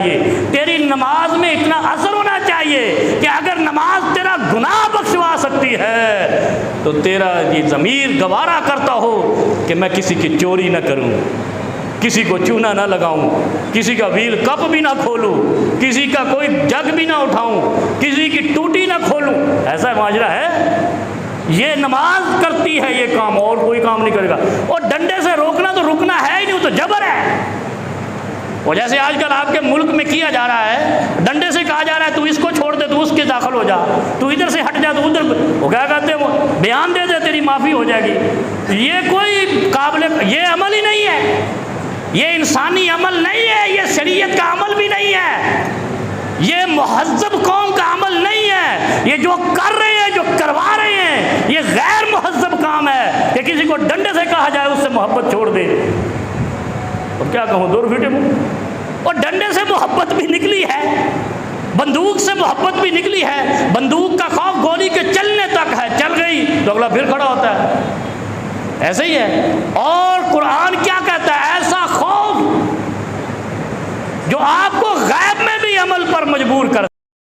तेरी नमाज में इतना असर होना चाहिए कि अगर नमाज तेरा गुनाह बख्शवा सकती है तो तेरा ये ज़मीर गवारा करता हो कि मैं किसी की चोरी न करूं, किसी को चूना ना लगाऊं, किसी का व्हील कप भी ना खोलूं, किसी का कोई जग भी ना उठाऊं, किसी की टूटी ना खोलूं। ऐसा माजरा है। ये नमाज करती है ये काम, और कोई काम नहीं करेगा। और डंडे से रोकना तो रुकना है ही नहीं, तो जबर है। और जैसे आजकल आपके मुल्क में किया जा रहा है, डंडे से कहा जा रहा है तू इसको छोड़ दे, तू उसके दाखिल हो जा, तू इधर से हट जा, तू उधर, वो क्या कहते हैं, बयान दे दे, तेरी माफ़ी हो जाएगी। ये कोई काबिल, ये अमल ही नहीं है, ये इंसानी अमल नहीं है, ये शरीयत का अमल भी नहीं है, ये मुहज़्ज़ब कौम का अमल नहीं है। ये जो कर रहे हैं, जो करवा रहे हैं, ये गैर मुहज़्ज़ब काम है कि किसी को डंडे से कहा जाए उससे मोहब्बत छोड़ दे। और क्या कहूँ, दूर फिटे मुँह। और डंडे से मोहब्बत भी निकली है, बंदूक से मोहब्बत भी निकली है। बंदूक का खौफ गोली के चलने तक है, चल गई तो अगला फिर खड़ा होता है। ऐसे ही है। और कुरान क्या